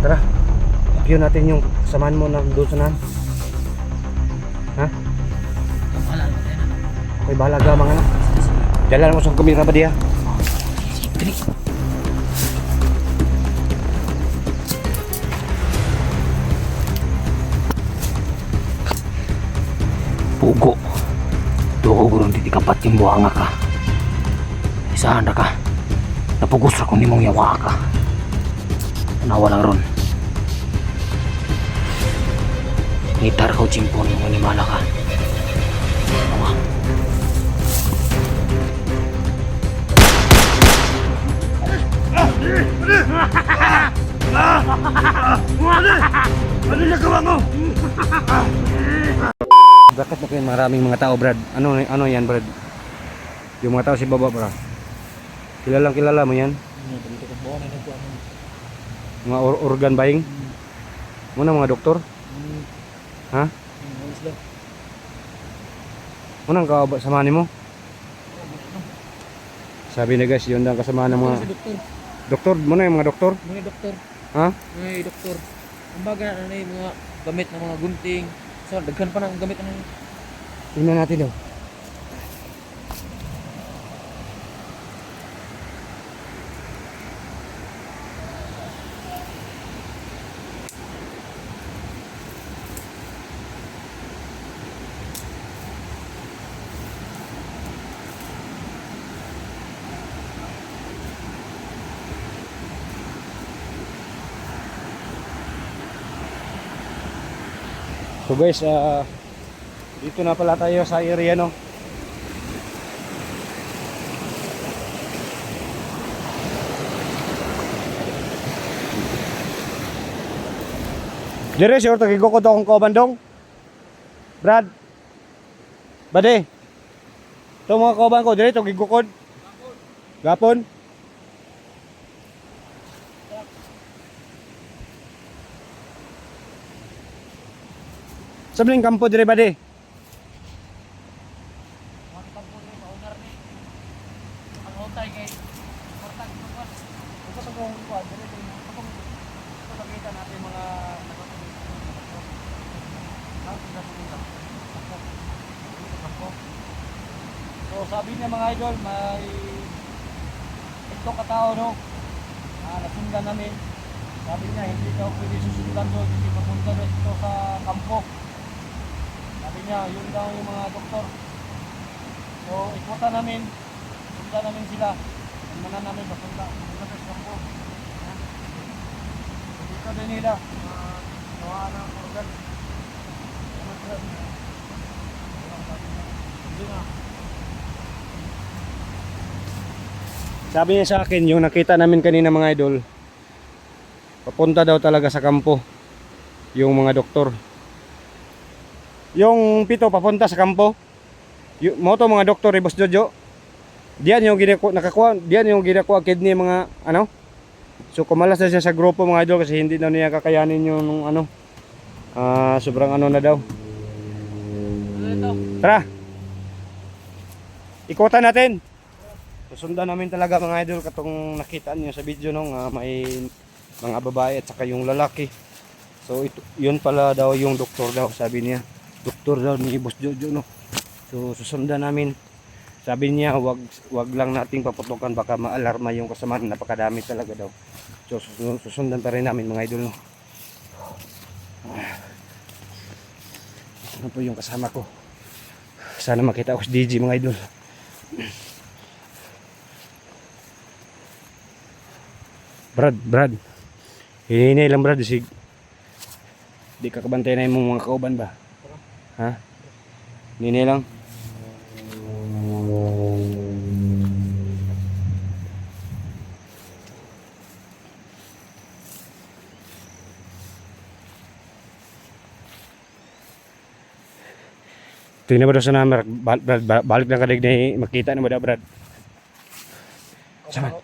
tara. Yun natin yung samahan mo na doon sa nan. Ha? Okay, bahala ka mga anak. Jalan mo sa kamera ba dia? Pugo. Dugo gurong titikampat yung buhanga ka. Isahan na ka. Napugos ra kung nimong yawa ka. Nawa lang ron. Ngitar ko chimpon yung animala ka. Tama. Ano nagawa mo? Bakit na kayo maraming mga tao, Brad? Ano yan, Brad? Yung mga tao si baba, Brad. Kilala mo yan? Mga organ buying? Muna mga doktor? Ha? Muna ang kasamahan mo? Sabi na guys, yun ang kasamahan ng mga doktor. Muna yung mga doktor? Mga doktor. Ha? Mga doktor. Kumbaga ano yung mga gamit ng mga gunting. So daghan pa ng gamit ano. Tingnan natin daw. So guys, dito na pala tayo sa area, no. Dire sure tagigukod akong kaubandong. Brad. Bade. To mga kauban ko dire tagigukod. Gapon. Sabling kampo dire bade. So sabi niya mga idol, may ito katao no. Nasundan namin. Sabi niya hindi daw pwede susundan doon, hindi papunta doon ito sa kampo. Sabi niya yun daw yung mga doktor. So ikutan namin, sundan namin sila. Sundan namin papunta sa kampo. Dito din nila, gawa ng organ. Sabi niya sa akin, yung nakita namin kanina mga idol, papunta daw talaga sa kampo yung mga doktor. Yung pito papunta sa kampo. Mo to mga doktor, Boss Jojo. Diyan yung nakakuha, diyan yung ginakuha kidney mga ano. So kumalas na siya sa grupo mga idol kasi hindi daw niya kakayanin yung ano. Sobrang ano na daw. Tara. Ikutan natin. Susundan namin talaga mga idol katong nakita niyo sa video nung may mga babae at saka yung lalaki. So ito, yun pala daw yung doktor daw, sabi niya. Doktor daw ni Boss Jojo no. So susundan namin. Sabi niya wag lang nating paputukan baka maalarma yung kasamahan, napakadami talaga daw. So susundan pa rin namin mga idol no. Ano po yung kasama ko? Sana makita ako si DJ mga idol. Brad. Hinay lang Brad, sig. Di ka kabantay na yung mga kauban ba? Ha? Hinay lang. Tingnan mo daw sa number, Brad, balik lang kadig na makita na mo daw Brad. Saman?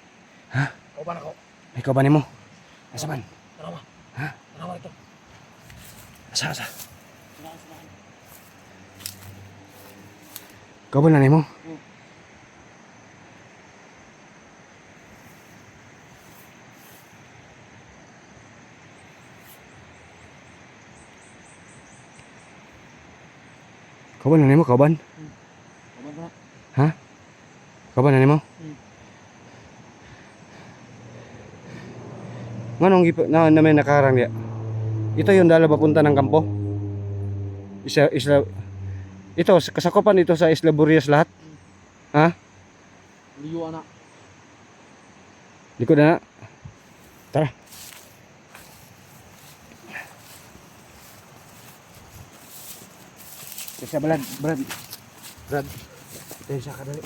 Ha? Kauban ako. May kauban mo? Asaman? Tarawa. Ha? Tarawa ito. Asa? Kauban na mo? Kauban na nimo, kauban? Kaban na. Ha? Kauban na nimo? Manong na may nakarang dia. Ito yung dala papunta ng kampo. Isla ito kasakupan ito sa Isla Burias lahat. Ha? Liyo na. Likod na. Tara. Kasi Brad. Tayo siya kadali.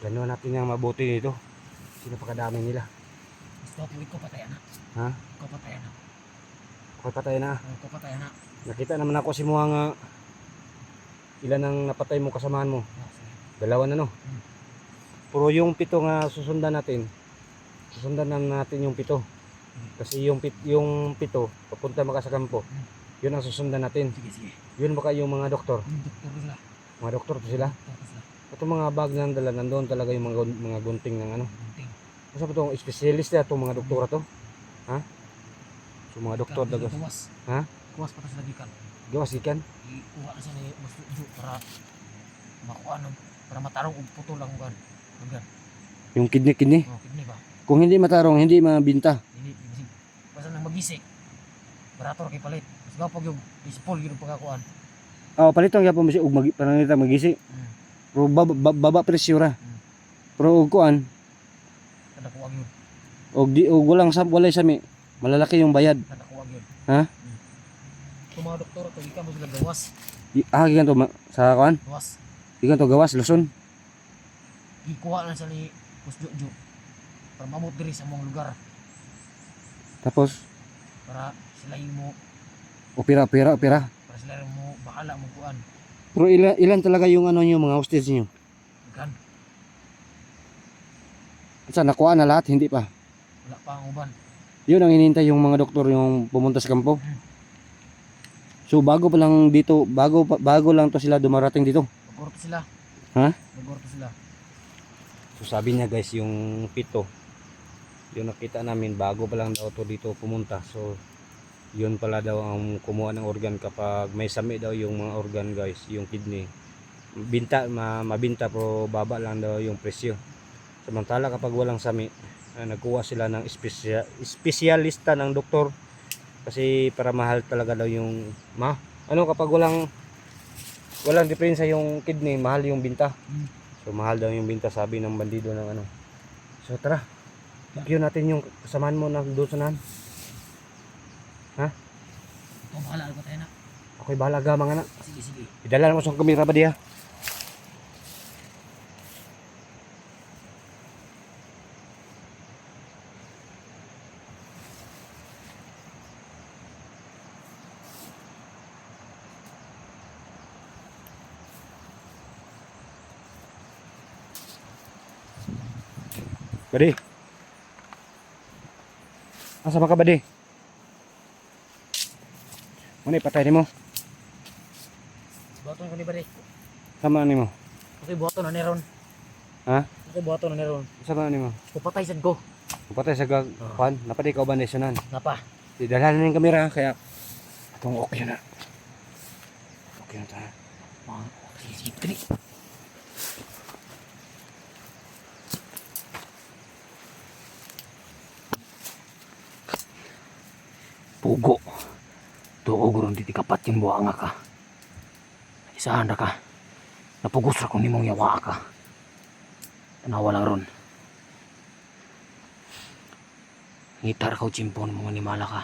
Gano'n natin yung mabuti nito. Sino pa kadami nila? Gusto ko patayan na. Ha? Ko patayan na. Okay, patay na. Ko patayan na. Nakita naman ako si Muha nga ilan ang napatay mo kasamahan mo. Ah, sige. Dalawa na no. Pero yung 7 nga susundan natin yung 7. Kasi yung 7 papunta maka sa kampo. Yun ang susundan natin. Sige. Yun baka yung mga doktor. Yung doktor sila. Mga doktor to sila. Doktor sila. Ito mga bag na dala nandoon talaga yung mga gunting ng ano. Gunting. Kasi pa itong specialist na itong mga doktora to. Ha? So mga doktor daw. Kuwas. Ha? Kuwas pa sila gikan. Gawas ikan. Ikuha na siya ni Mas Ujo para makuha ng para matarong og puto lang gan. Gan. Yung kidney. Oh, kidney ba? Kung hindi matarong, hindi mabinta. Hindi bisig. Basta nang magisik. Barator kay palit. Mas gapog yung isipol yung pagkakuan. Palitong yapon mo siya ug panangita magisi. Pero baba presyo ra. Pero ug kuan, Kada kuwag yun. ug walay sami. Malalaki yung bayad. Kada kuwag yun. Ha? Itong mga doktor to ikan mo sila gawas. Gikan to sa kuan. Gawas. Gikan to gawas Luzon. Ikuha na siya ni Mas Ujo para mamot diri sa mong lugar Tapos para sila yung mo opera. para sila yung mo bahala mo kuan. Pero ilan talaga yung ano niyo mga hostage niyo? Gan. Sa nakuha na lahat, hindi pa. Wala pa ang uban. Yun ang hinihintay yung mga doktor yung pumunta sa kampo. So bago pa lang dito, bago lang to sila dumarating dito. Nagorto sila. Ha? Nagorto sila. So sabi niya guys, yung 7, yung nakita namin bago pa lang daw to dito pumunta. So yun pala daw ang kumuha ng organ kapag may sami daw yung mga organ guys, yung kidney. Mabinta pero baba lang daw yung presyo. Samantala kapag walang sami, nagkuha sila ng espesyalista ng doktor kasi para mahal talaga daw yung kapag walang diferensya yung kidney, mahal yung binta. So mahal daw yung binta sabi ng bandido ng ano. So tara, pakyo natin yung kasamaan mo na doon sa nahan. Ha? Ito bahala ko tayo na. Ako'y bahala gamang anak. Sige. Idala mo sa kamera ba diya? Badi. Asa ba ka badi? Ano ipatay ni mo? Buhaton ko ni Bari. Sama ni mo? Okay, buhaton na neron. Ha? Okay, buhaton na neron. Sama ni mo? Kupatay sad ko. Patay sa kwan, napadi ka ba nasionan? Napa? Idala na yung kamera kaya itong okay na. Okay na tayo. Sige, dali. Pugo. Tuog ron di kapat yung buhanga ka. Isahan ra ka. Napugos ra kung nimong yawa ka. Tanawa lang ron. Ngitar ka o chimpon mga animala ka.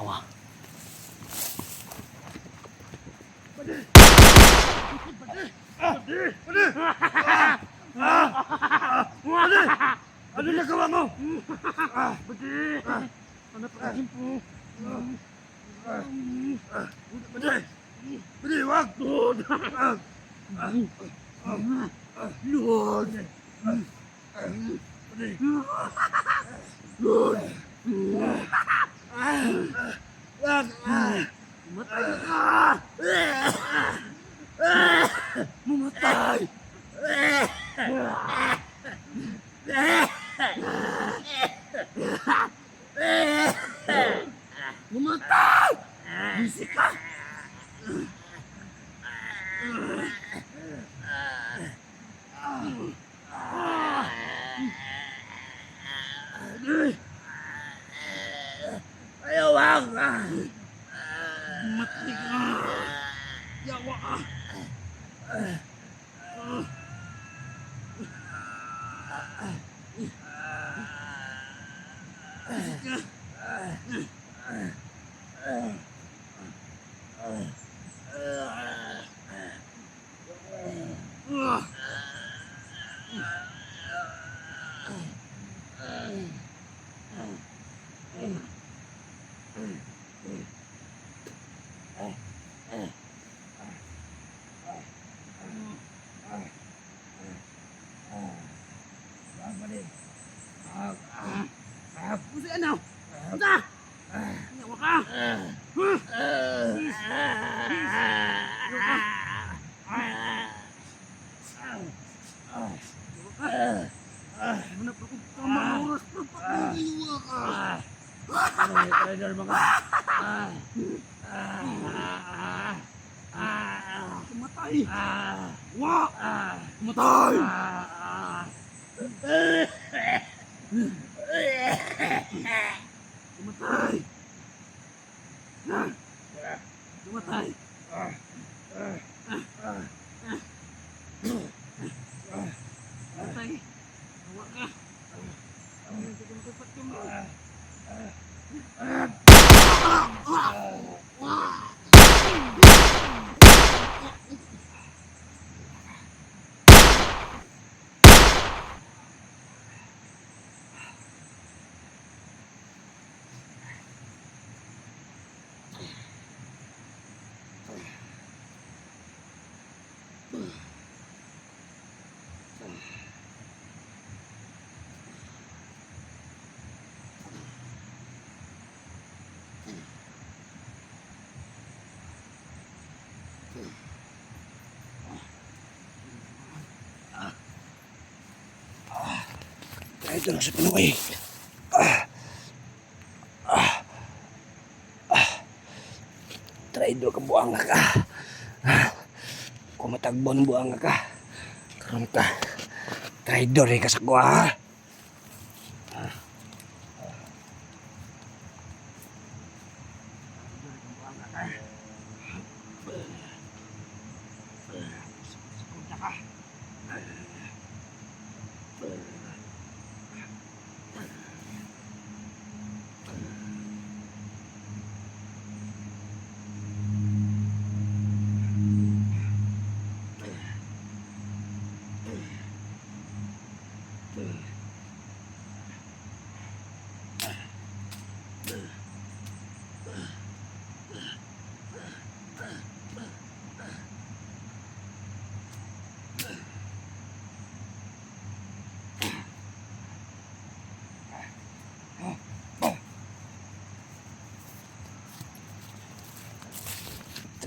Awa. Ano nagawa mo? Badi, wag! Lord! Mamatay! Bisik ka! Ayaw ang! Matay ka! Yawa ka! Pusi ano? Pusa! Yawa ka! Hanap ako tamang oras pa pag-iwa ka! Trader mga... Tumatay! Wa! Tumatay! Tumatay! Tumatay! Tumatay! Tawa ka! Hindi ko nakapat yung Ito lang sa Pinoy. Traidor ka buanga ka. Kung matagbon buanga ka. Karon ka. Traidor ka sa kuha.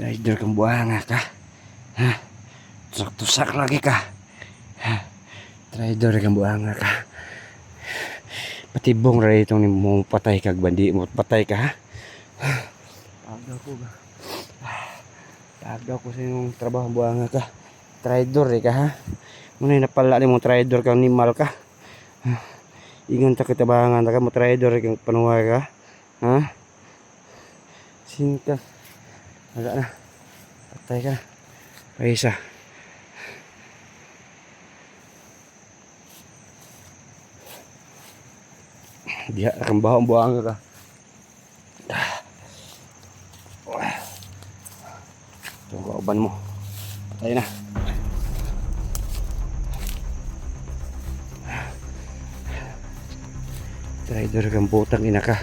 Traidor kang buanga ka. Ha? Tusak-tusak lagi ka. Ha? Traidor kang buanga ka. Patibong rin itong mo patay kag bandi mo patay ka ha. Tagaw ko ba? Tagaw ko sa inyong trabaho buanga ka. Traidor ka ha. Muna napala ni mong traidor kang nimal ka. Ingon ta kitabangan ta ka mo traidor kang panuhay ka. Ha? Sinta. Wala na. Patay ka na. Paisa. Diha kang bahong buang ka. Itong kauban mo. Patay na. Traidor kang butang ina ka.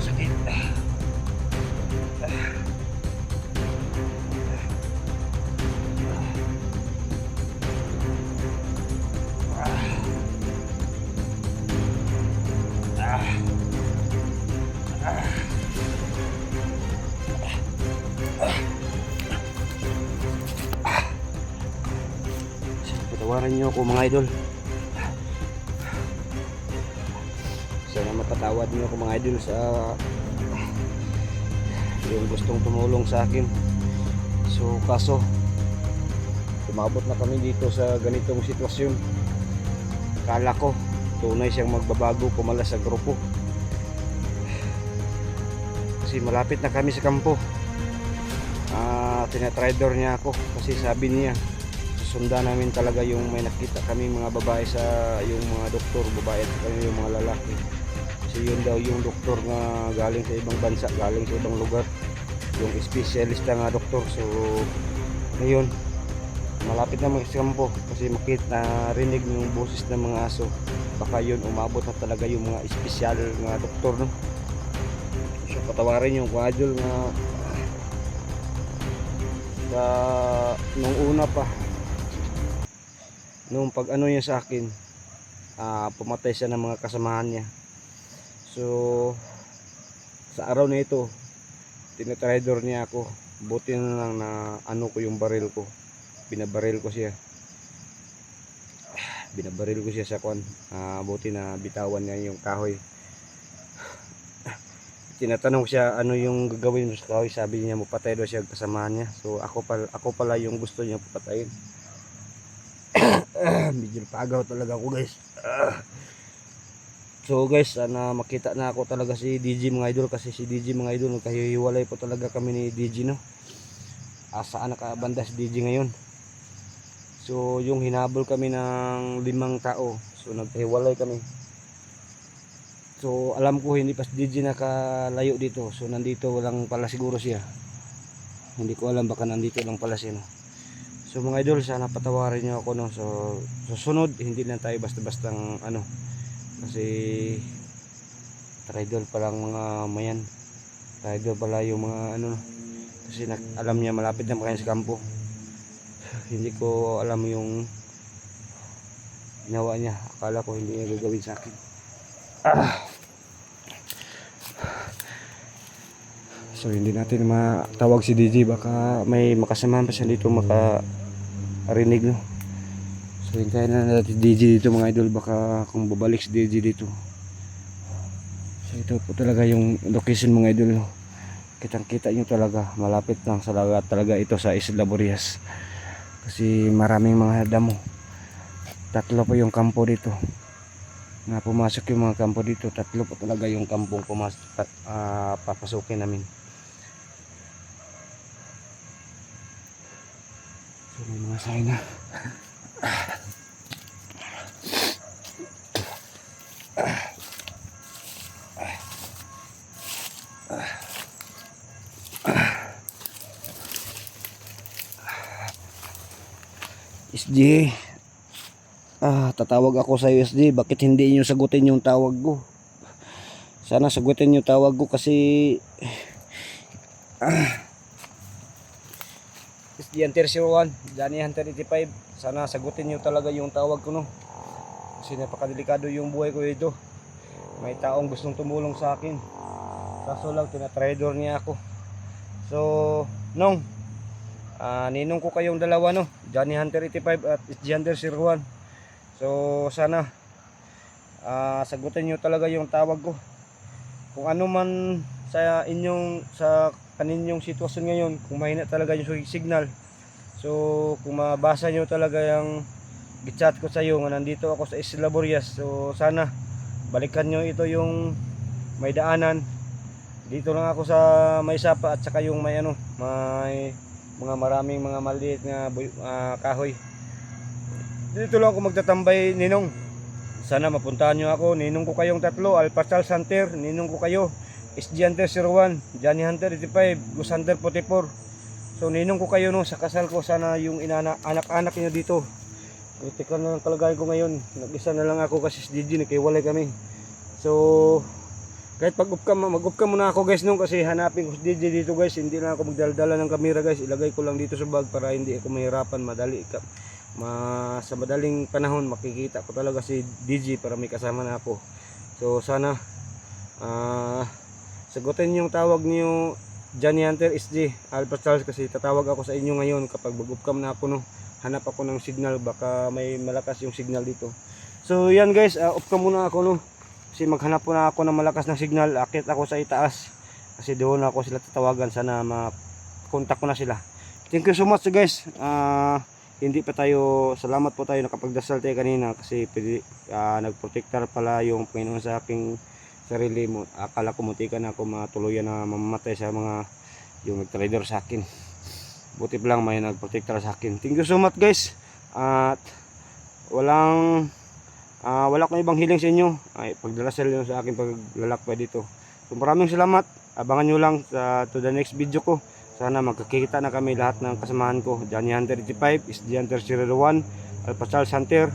Sakit. patawarin niyo ako mga idol. Sana mapatawad niyo ako mga idol sa yung gustong tumulong sa akin. So kaso umabot na kami dito sa ganitong sitwasyon. Kala ko tunay siyang magbabago, pumalas sa grupo. Kasi malapit na kami sa kampo. Tinatraidor niya ako kasi sabi niya susundan namin talaga yung may nakita kami mga babae sa yung mga doktor, babae at kami yung mga lalaki. Kasi yun daw yung doktor na galing sa ibang bansa, galing sa ibang lugar, yung specialist na doktor. So ngayon malapit na magkampo kasi rinig yung boses ng mga aso. Baka yun umabot na talaga yung mga espesyal na doktor, no? So patawarin yung idol na nung una pa, nung pag ano niya sa akin, pumatay siya ng mga kasamahan niya. So sa araw na ito tinatraidor niya ako. Buti na lang na ano ko yung baril ko, binabaril ko siya sa kwan. Buti na bitawan niya yung kahoy. Tinatanong siya ano yung gagawin mo sa kahoy, sabi niya mapatay daw siya kasamahan niya. So ako pala yung gusto niya papatayin. Medyo pagaw talaga ako guys. So guys, sana makita na ako talaga si DJ mga idol, kasi si DJ mga idol nagkahiwalay po talaga kami ni DJ, no? Saan nakabanda si DJ ngayon? So yung hinabol kami ng 5 tao, so naghiwalay kami. So alam ko hindi pa si DJ nakalayo dito, so nandito lang pala siguro siya. Hindi ko alam, baka nandito lang pala siya, no? So mga idol, sana patawarin niyo ako, no? So susunod hindi na tayo basta-bastang ano, kasi traidor pa lang mga mayan, traidor pala yung mga ano, kasi alam niya malapit na makain sa kampo. Hindi ko alam yung ginawa niya, akala ko hindi niya gagawin sa akin. So hindi natin matawag si DJ, baka may makasamahan pa siya dito makarinig, no? So hintayin na natin DJ dito mga idol, baka kung babalik si DJ dito. So ito po talaga yung location mga idol, no? Kitang kita nyo talaga, malapit lang sa dagat talaga ito sa Isla Burias. Kasi maraming mga damo. 3 po yung kampo dito. Na pumasok yung mga kampo dito, 3 po talaga yung kampong papasukin namin. So may mga sign na. SG, tatawag ako sa SG, bakit hindi niyo sagutin yung tawag ko? Sana sagutin yung tawag ko kasi SG Hunter 01, Johnny Hunter 85, sana sagutin niyo talaga yung tawag ko, no? Kasi napakadelikado yung buhay ko dito. May taong gustong tumulong sa akin, kaso lang tinatraidor niya ako. So nung ninong ko kayong dalawa, no? Johnny Hunter 85 at SG Hunter 01. So sana sagutin nyo talaga yung tawag ko. Kung ano man sa kaninyong sitwasyon ngayon, kung mahina talaga yung signal, so kung mabasa nyo talaga yung gichat ko sa iyo nga nandito ako sa Isla Burias, so sana balikan nyo ito yung may daanan. Dito lang ako sa may sapa at saka yung may may mga maraming mga maliit na kahoy. Dito lang ako magtatambay, ninong. Sana mapuntahan nyo ako. Ninong ko kayong 3, Alpasal Hunter, ninong ko kayo SG Hunter 01, Johnny Hunter 85, Gus Hunter 44. So ninong ko kayo, no, sa kasal ko. Sana yung anak-anak niyo dito. Critical na lang kalagayan ko ngayon. Nag-isa na lang ako kasi si DJ nagkiwalay kami. So kahit mag-up-cam muna ako guys, nung kasi hanapin ko si DJ dito guys. Hindi lang ako magdaldala ng kamera guys, ilagay ko lang dito sa bag para hindi ako mahirapan. Sa madaling panahon makikita ko talaga si DJ para may kasama na ako. So sana sagutin yung tawag niyo Johnny Hunter SG Alpha Charles, kasi tatawag ako sa inyo ngayon kapag mag-up-cam na ako, no? hanap ako ng signal, baka may malakas yung signal dito. So yan guys, off ka muna ako no. Kasi maghanap po na ako ng malakas ng signal, akit ako sa itaas. Kasi doon ako sila tatawagan, sana makontak ko na sila. Thank you so much guys. Hindi pa tayo, salamat po tayo nakapagdasal tayo kanina kasi nagprotektar pala yung Panginoon sa aking sarili mo. Akala ko muntikan ako matuluyan na mamamatay sa mga yung nagtrader sa akin. Buti pa lang may nagprotektar sa akin. Thank you so much guys. At wala akong ibang hiling sa inyo. Ay pagdarasal nyo sa akin paglalakbay dito. So maraming salamat. Abangan nyo lang to the next video ko. Sana magkakita na kami lahat ng kasamahan ko. Johnny Hunter 85, is the Hunter 01, Alpha Charles Hunter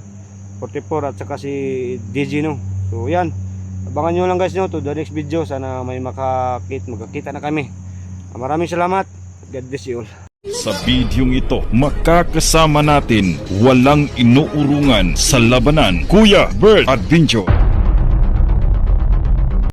44 at saka si DJ no. So yan. Abangan nyo lang guys no to the next video. Sana may magkakita na kami. Maraming salamat. God bless you all. Sa bidyong ito, makakasama natin walang inuurungan sa labanan, Kuya Bert Adventure.